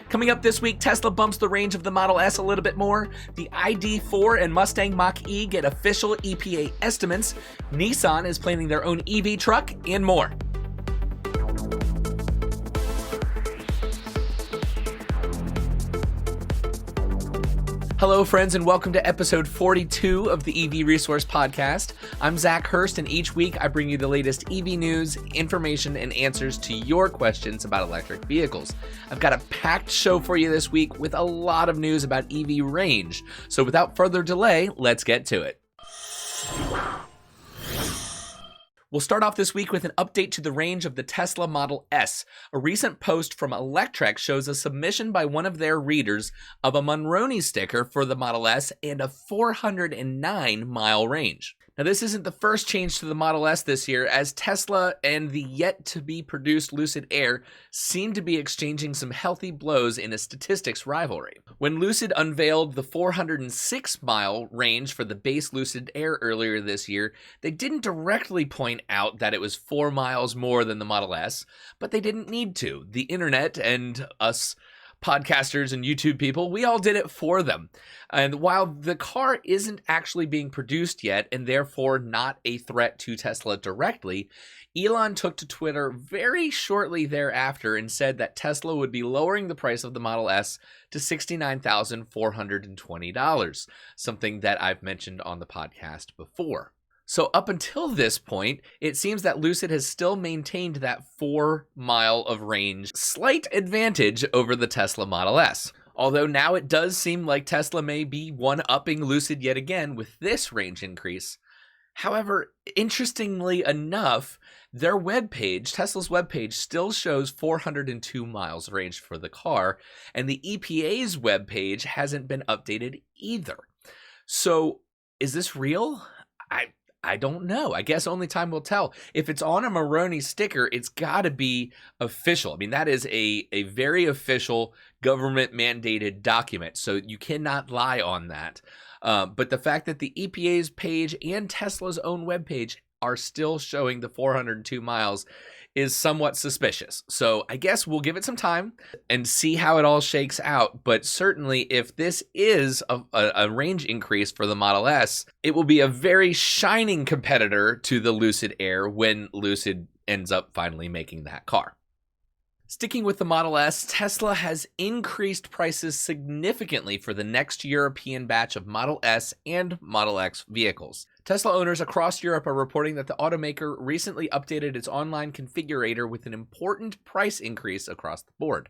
Coming up this week, Tesla bumps the range of the Model S a little bit more. The ID.4 and Mustang Mach E get official EPA estimates. Nissan is planning their own EV truck, and more. Hello, friends, and welcome to episode 42 of the EV Resource Podcast. I'm Zach Hurst, and each week I bring you the latest EV news, information, and answers to your questions about electric vehicles. I've got a packed show for you this week with a lot of news about EV range. So without further delay, let's get to it. We'll start off this week with an update to the range of the Tesla Model S. A recent post from Electrek shows a submission by one of their readers of a Monroney sticker for the Model S and a 409-mile range. Now, this isn't the first change to the Model S this year, as Tesla and the yet-to-be-produced Lucid Air seem to be exchanging some healthy blows in a statistics rivalry. When Lucid unveiled the 406-mile range for the base Lucid Air earlier this year, they didn't directly point out that it was 4 miles more than the Model S, but they didn't need to. The internet and us podcasters and YouTube people, we all did it for them. And while the car isn't actually being produced yet and therefore not a threat to Tesla directly, Elon took to Twitter very shortly thereafter and said that Tesla would be lowering the price of the Model S to $69,420, something that I've mentioned on the podcast before. So up until this point, it seems that Lucid has still maintained that 4 mile of range slight advantage over the Tesla Model S. Although now it does seem like Tesla may be one-upping Lucid yet again with this range increase. However, interestingly enough, their webpage, Tesla's webpage, still shows 402 miles range for the car, and the EPA's webpage hasn't been updated either. So is this real? I don't know. I guess only time will tell. If it's on a Monroney sticker, it's got to be official. I mean, that is a very official government-mandated document, so you cannot lie on that. But the fact that the EPA's page and Tesla's own webpage are still showing the 402 miles is somewhat suspicious. So I guess we'll give it some time and see how it all shakes out. But certainly if this is a range increase for the Model S, it will be a very shining competitor to the Lucid Air when Lucid ends up finally making that car. Sticking with the Model S, Tesla has increased prices significantly for the next European batch of Model S and Model X vehicles. Tesla owners across Europe are reporting that the automaker recently updated its online configurator with an important price increase across the board.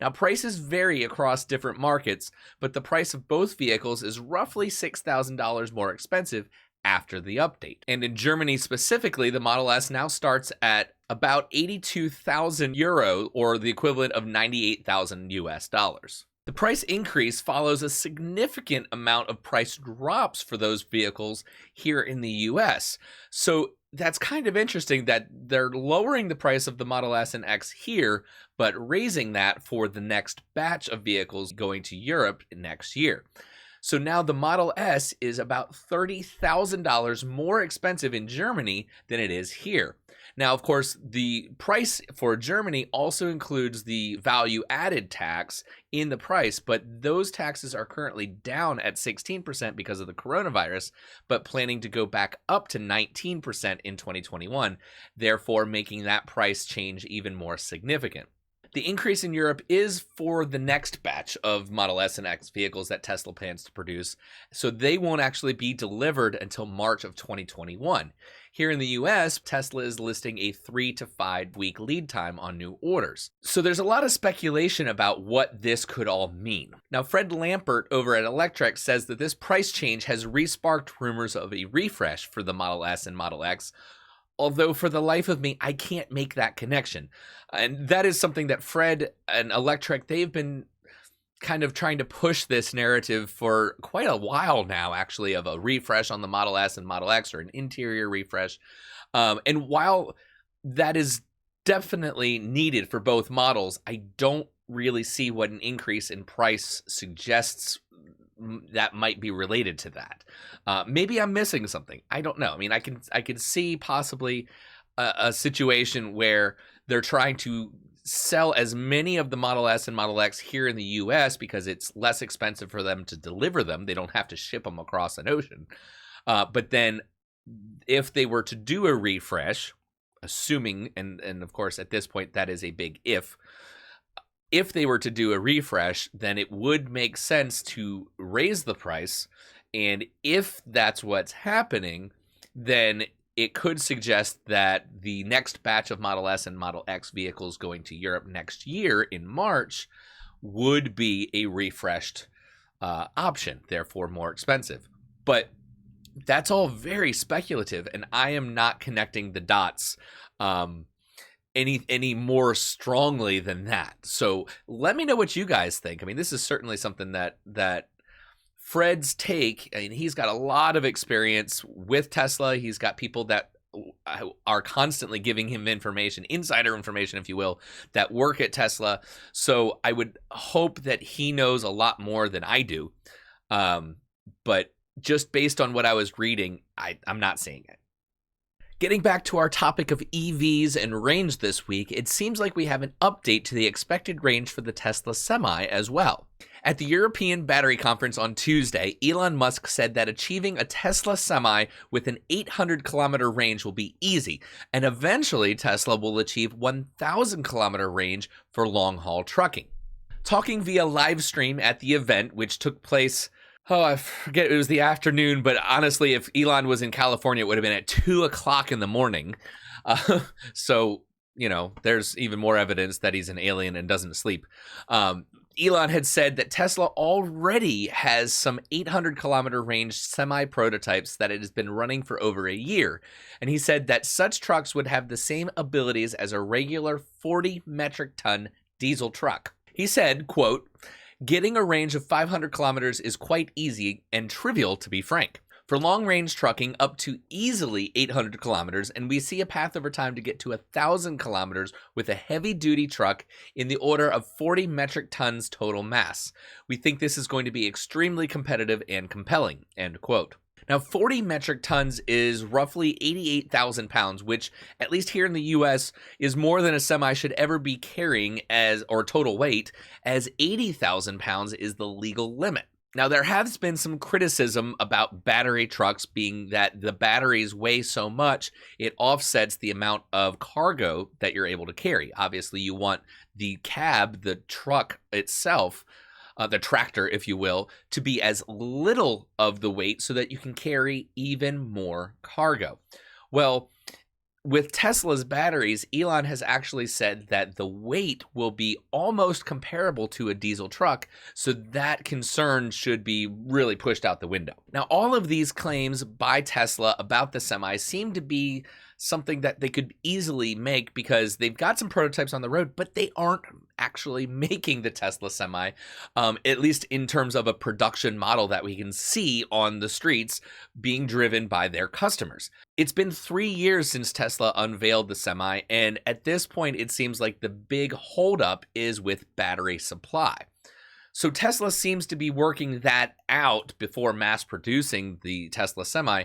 Now, prices vary across different markets, but the price of both vehicles is roughly $6,000 more expensive after the update. And in Germany specifically, the Model S now starts at about 82,000 euro, or the equivalent of 98,000 US dollars. The price increase follows a significant amount of price drops for those vehicles here in the US. So that's kind of interesting that they're lowering the price of the Model S and X here, but raising that for the next batch of vehicles going to Europe next year. So now the Model S is about $30,000 more expensive in Germany than it is here. Now, of course, the price for Germany also includes the value-added tax in the price, but those taxes are currently down at 16% because of the coronavirus, but planning to go back up to 19% in 2021, therefore making that price change even more significant. The increase in Europe is for the next batch of Model S and X vehicles that Tesla plans to produce, so they won't actually be delivered until March of 2021. Here in the US, Tesla is listing a 3 to 5 week lead time on new orders. So there's a lot of speculation about what this could all mean. Now, Fred Lampert over at Electrek says that this price change has re-sparked rumors of a refresh for the Model S and Model X, although for the life of me, I can't make that connection. And that is something that Fred and Electrek, they've been kind of trying to push this narrative for quite a while now, actually, of a refresh on the Model S and Model X, or an interior refresh. And while that is definitely needed for both models, I don't really see what an increase in price suggests that might be related to that. Maybe I'm missing something. I don't know. I mean, I can see possibly a situation where they're trying to sell as many of the Model S and Model X here in the US because it's less expensive for them to deliver them. They don't have to ship them across an ocean. But then if they were to do a refresh, assuming, and of course at this point that is a big if they were to do a refresh, then it would make sense to raise the price. And if that's what's happening, then it could suggest that the next batch of Model S and Model X vehicles going to Europe next year in March would be a refreshed option, therefore more expensive. But that's all very speculative, and I am not connecting the dots any more strongly than that. So let me know what you guys think. I mean, this is certainly something that Fred's take, I mean, he's got a lot of experience with Tesla. He's got people that are constantly giving him information, insider information, if you will, that work at Tesla. So I would hope that he knows a lot more than I do. But just based on what I was reading, I'm not seeing it. Getting back to our topic of EVs and range this week, it seems like we have an update to the expected range for the Tesla Semi as well. At the European Battery Conference on Tuesday, Elon Musk said that achieving a Tesla Semi with an 800-kilometer range will be easy, and eventually Tesla will achieve 1,000-kilometer range for long-haul trucking. Talking via live stream at the event, which took place, I forget, it was the afternoon, but honestly, if Elon was in California, it would have been at 2 o'clock in the morning. So, you know, there's even more evidence that he's an alien and doesn't sleep. Elon had said that Tesla already has some 800-kilometer range semi-prototypes that it has been running for over a year. And he said that such trucks would have the same abilities as a regular 40 metric ton diesel truck. He said, quote, "Getting a range of 500 kilometers is quite easy and trivial, to be frank. For long-range trucking, up to easily 800 kilometers, and we see a path over time to get to 1,000 kilometers with a heavy-duty truck in the order of 40 metric tons total mass. We think this is going to be extremely competitive and compelling," end quote. Now, 40 metric tons is roughly 88,000 pounds, which, at least here in the U.S., is more than a semi should ever be carrying or total weight, as 80,000 pounds is the legal limit. Now, there has been some criticism about battery trucks being that the batteries weigh so much, it offsets the amount of cargo that you're able to carry. Obviously, you want the cab, the truck itself, the tractor, if you will, to be as little of the weight so that you can carry even more cargo. Well, with Tesla's batteries, Elon has actually said that the weight will be almost comparable to a diesel truck, so that concern should be really pushed out the window. Now, all of these claims by Tesla about the Semi seem to be something that they could easily make because they've got some prototypes on the road, but they aren't actually making the Tesla Semi, at least in terms of a production model that we can see on the streets being driven by their customers. It's been 3 years since Tesla unveiled the Semi, and at this point, it seems like the big holdup is with battery supply. So Tesla seems to be working that out before mass producing the Tesla Semi,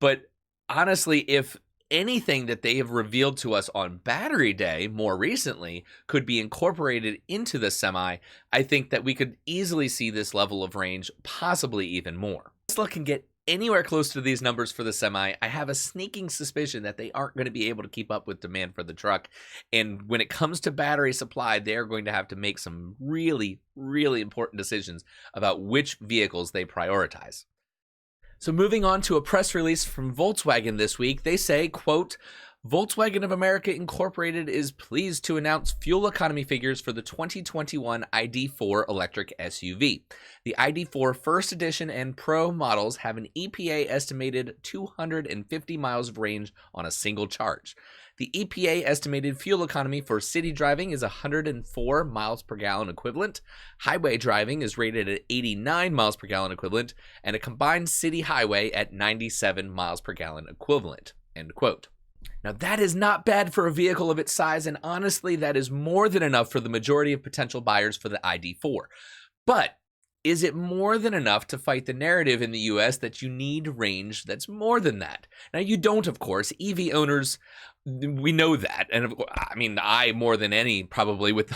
but honestly, if anything that they have revealed to us on Battery Day more recently could be incorporated into the Semi, I think that we could easily see this level of range, possibly even more. Tesla can get anywhere close to these numbers for the Semi. I have a sneaking suspicion that they aren't going to be able to keep up with demand for the truck. And when it comes to battery supply, they're going to have to make some really, really important decisions about which vehicles they prioritize. So moving on to a press release from Volkswagen this week, they say, quote, "Volkswagen of America Incorporated is pleased to announce fuel economy figures for the 2021 ID.4 electric SUV. The ID.4 First Edition and Pro models have an EPA estimated 250 miles of range on a single charge. The EPA estimated fuel economy for city driving is 104 miles per gallon equivalent. Highway driving is rated at 89 miles per gallon equivalent, and a combined city highway at 97 miles per gallon equivalent," end quote. Now, that is not bad for a vehicle of its size, and honestly, that is more than enough for the majority of potential buyers for the ID.4. But is it more than enough to fight the narrative in the US that you need range that's more than that? Now, you don't, of course. EV owners, we know that. And of course, I mean, I more than any, probably with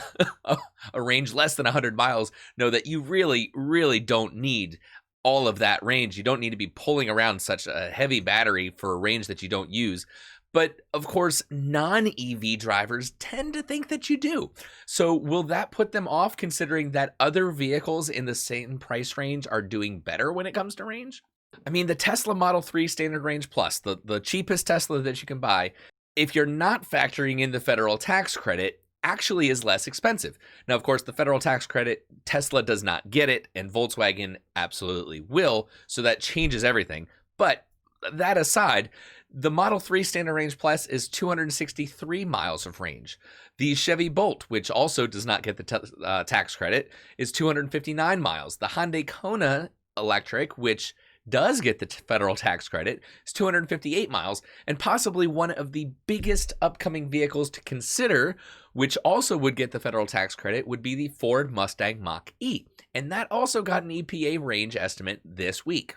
a range less than 100 miles, know that you really, really don't need all of that range. You don't need to be pulling around such a heavy battery for a range that you don't use. But of course, non-EV drivers tend to think that you do. So will that put them off, considering that other vehicles in the same price range are doing better when it comes to range? I mean, the Tesla Model 3 Standard Range Plus, the cheapest Tesla that you can buy, if you're not factoring in the federal tax credit, actually is less expensive. Now, of course, the federal tax credit, Tesla does not get it, and Volkswagen absolutely will, so that changes everything. But that aside, the Model 3 Standard Range Plus is 263 miles of range. The Chevy Bolt, which also does not get the tax credit, is 259 miles. The Hyundai Kona Electric, which does get the federal tax credit, is 258 miles, and possibly one of the biggest upcoming vehicles to consider, which also would get the federal tax credit, would be the Ford Mustang Mach E, and that also got an EPA range estimate this week.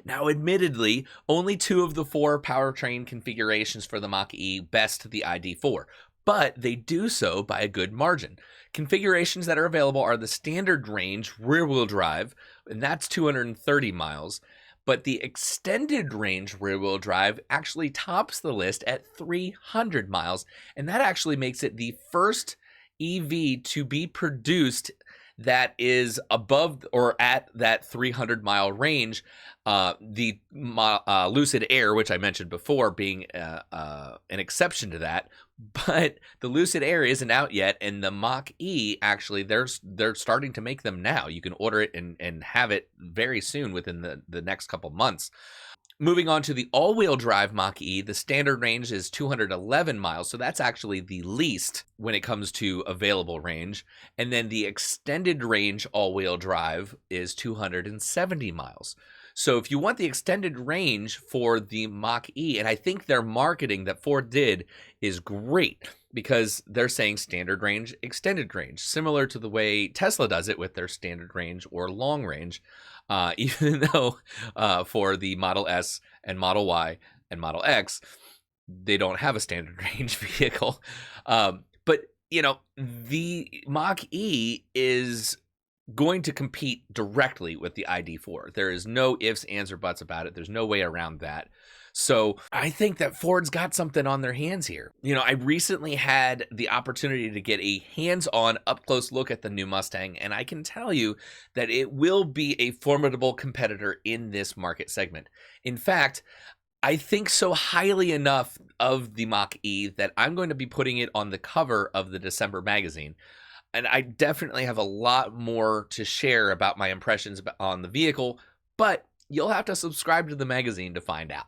Now, admittedly, only 2 of the 4 powertrain configurations for the Mach E best the ID.4, but they do so by a good margin. Configurations that are available are the standard range rear-wheel drive, and that's 230 miles, but the extended range rear-wheel drive actually tops the list at 300 miles, and that actually makes it the first EV to be produced that is above or at that 300-mile range. The Lucid Air, which I mentioned before, being an exception to that, but the Lucid Air isn't out yet, and the Mach E, actually, they're starting to make them now. You can order it and have it very soon, within the next couple months. Moving on to the all-wheel drive Mach E, the standard range is 211 miles, so that's actually the least when it comes to available range. And then the extended range all-wheel drive is 270 miles. So if you want the extended range for the Mach E, and I think their marketing that Ford did is great, because they're saying standard range, extended range, similar to the way Tesla does it with their standard range or long range, even though for the Model S and Model Y and Model X, they don't have a standard range vehicle. But, you know, the Mach E is going to compete directly with the ID.4. There is no ifs, ands, or buts about it. There's no way around that. So I think that Ford's got something on their hands here. You know, I recently had the opportunity to get a hands-on, up-close look at the new Mustang, and I can tell you that it will be a formidable competitor in this market segment. In fact, I think so highly enough of the Mach E that I'm going to be putting it on the cover of the December magazine. And I definitely have a lot more to share about my impressions on the vehicle, but you'll have to subscribe to the magazine to find out.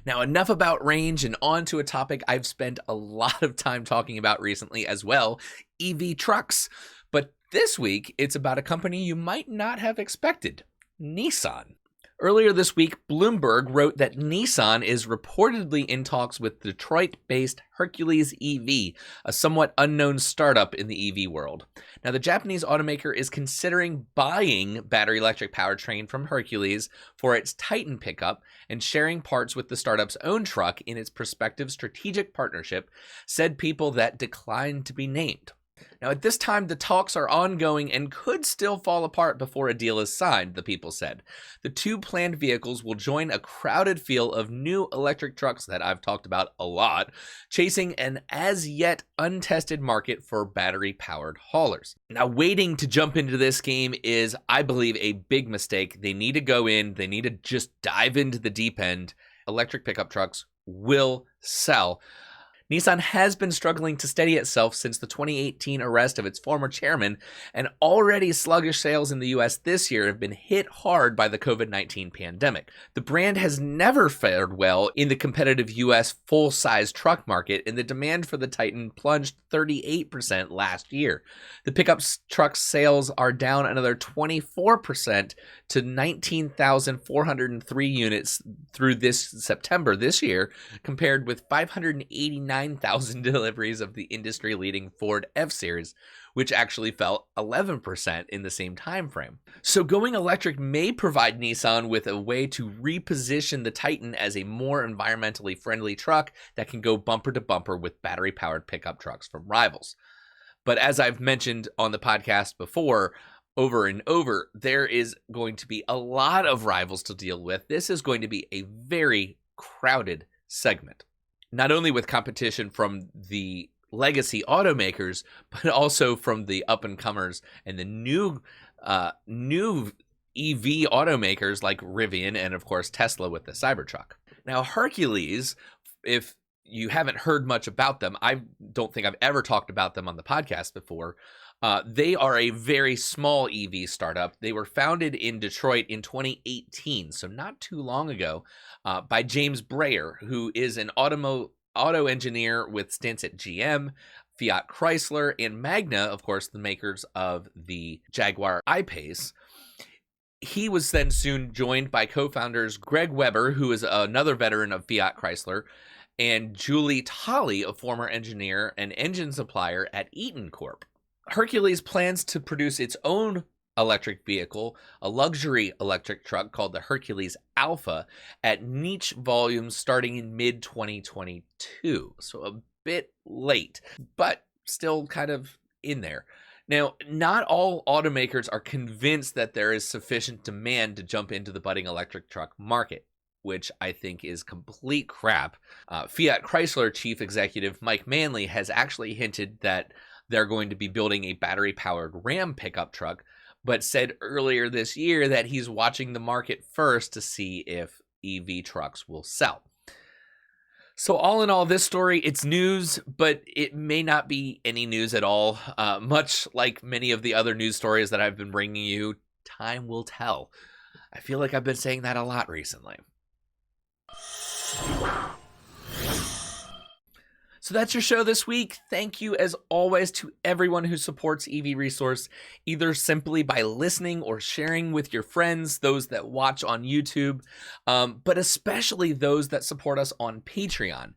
Now, enough about range, and on to a topic I've spent a lot of time talking about recently as well, EV trucks. But this week, it's about a company you might not have expected, Nissan. Earlier this week, Bloomberg wrote that Nissan is reportedly in talks with Detroit-based Hercules EV, a somewhat unknown startup in the EV world. Now, the Japanese automaker is considering buying battery electric powertrain from Hercules for its Titan pickup and sharing parts with the startup's own truck in its prospective strategic partnership, said people that declined to be named. Now, at this time, the talks are ongoing and could still fall apart before a deal is signed, the people said. The 2 planned vehicles will join a crowded field of new electric trucks that I've talked about a lot, chasing an as-yet untested market for battery-powered haulers. Now, waiting to jump into this game is, I believe, a big mistake. They need to go in. They need to just dive into the deep end. Electric pickup trucks will sell. Nissan has been struggling to steady itself since the 2018 arrest of its former chairman, and already sluggish sales in the US this year have been hit hard by the COVID-19 pandemic. The brand has never fared well in the competitive US full-size truck market, and the demand for the Titan plunged 38% last year. The pickup truck sales are down another 24% to 19,403 units through this September this year, compared with 589,000 deliveries of the industry-leading Ford F-Series, which actually fell 11% in the same time frame. So going electric may provide Nissan with a way to reposition the Titan as a more environmentally friendly truck that can go bumper to bumper with battery-powered pickup trucks from rivals. But as I've mentioned on the podcast before, over and over, there is going to be a lot of rivals to deal with. This is going to be a very crowded segment, not only with competition from the legacy automakers, but also from the up-and-comers and the new EV automakers like Rivian and, of course, Tesla with the Cybertruck. Now, Hercules, if you haven't heard much about them, I don't think I've ever talked about them on the podcast before. They are a very small EV startup. They were founded in Detroit in 2018, so not too long ago, by James Breyer, who is an auto engineer with stints at GM, Fiat Chrysler, and Magna, of course, the makers of the Jaguar I-Pace. He was then soon joined by co-founders Greg Weber, who is another veteran of Fiat Chrysler, and Julie Tolley, a former engineer and engine supplier at Eaton Corp. Hercules plans to produce its own electric vehicle, a luxury electric truck called the Hercules Alpha, at niche volumes starting in mid-2022. So a bit late, but still kind of in there. Now, not all automakers are convinced that there is sufficient demand to jump into the budding electric truck market, which I think is complete crap. Fiat Chrysler chief executive Mike Manley has actually hinted that they're going to be building a battery-powered Ram pickup truck, but said earlier this year that he's watching the market first to see if EV trucks will sell. So all in all, this story, it's news, but it may not be any news at all. Much like many of the other news stories that I've been bringing you, time will tell. I feel like I've been saying that a lot recently. So that's your show this week. Thank you, as always, to everyone who supports EV Resource, either simply by listening or sharing with your friends, those that watch on YouTube, but especially those that support us on Patreon.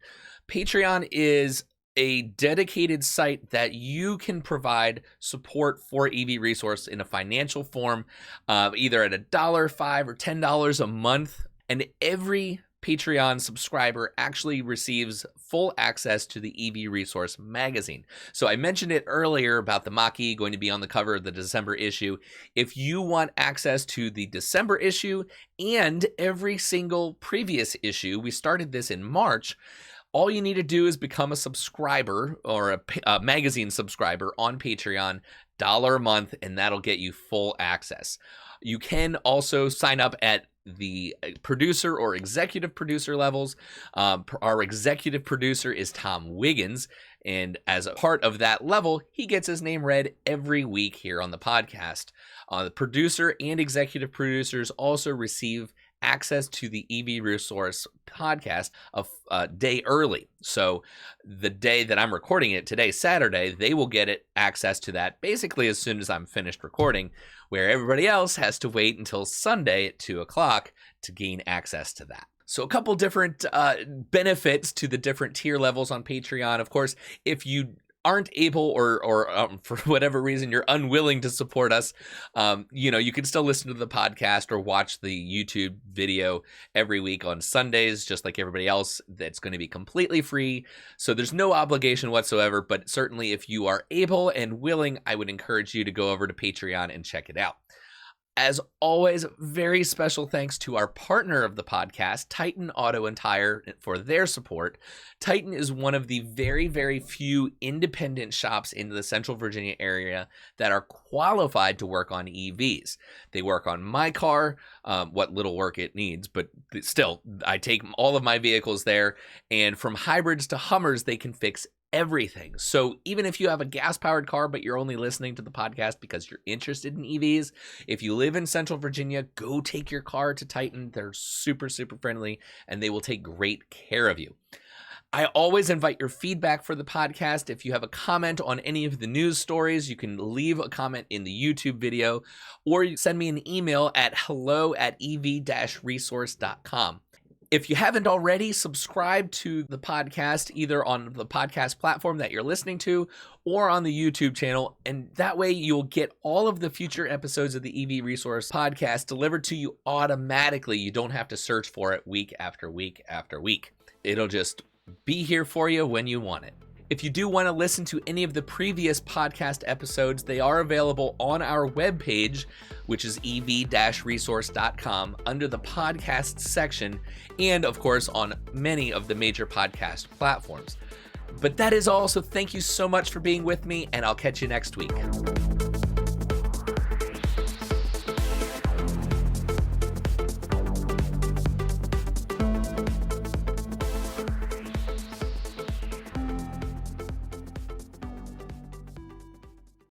Patreon is a dedicated site that you can provide support for EV Resource in a financial form, either at $1, $5, or $10 a month, and every Patreon subscriber actually receives full access to the EV Resource magazine. So I mentioned it earlier about the Mach E going to be on the cover of the December issue. If you want access to the December issue and every single previous issue, we started this in March, all you need to do is become a subscriber or a magazine subscriber on Patreon, $1 a month, and that'll get you full access. You can also sign up at the producer or executive producer levels. Our executive producer is Tom Wiggins, and as a part of that level, he gets his name read every week here on the podcast. The producer and executive producers also receive access to the EV Resource podcast a day early. So the day that I'm recording it, today, Saturday, they will get access to that basically as soon as I'm finished recording, where everybody else has to wait until Sunday at 2 o'clock to gain access to that. So a couple different benefits to the different tier levels on Patreon. Of course, if you aren't able or for whatever reason you're unwilling to support us, you can still listen to the podcast or watch the YouTube video every week on Sundays, just like everybody else. That's going to be completely free. So there's no obligation whatsoever, but certainly if you are able and willing, I would encourage you to go over to Patreon and check it out. As always, very special thanks to our partner of the podcast, Titan Auto and Tire, for their support. Titan is one of the very, very few independent shops in the Central Virginia area that are qualified to work on EVs. They work on my car, what little work it needs, but still, I take all of my vehicles there, and from hybrids to Hummers, they can fix everything. So even if you have a gas-powered car, but you're only listening to the podcast because you're interested in EVs, if you live in Central Virginia, go take your car to Titan. They're super, super friendly, and they will take great care of you. I always invite your feedback for the podcast. If you have a comment on any of the news stories, you can leave a comment in the YouTube video, or send me an email at hello@ev-resource.com. If you haven't already, subscribe to the podcast either on the podcast platform that you're listening to or on the YouTube channel. And that way you'll get all of the future episodes of the EV Resource podcast delivered to you automatically. You don't have to search for it week after week after week. It'll just be here for you when you want it. If you do want to listen to any of the previous podcast episodes, they are available on our webpage, which is ev-resource.com, under the podcast section, and of course on many of the major podcast platforms. But that is all, so thank you so much for being with me, and I'll catch you next week.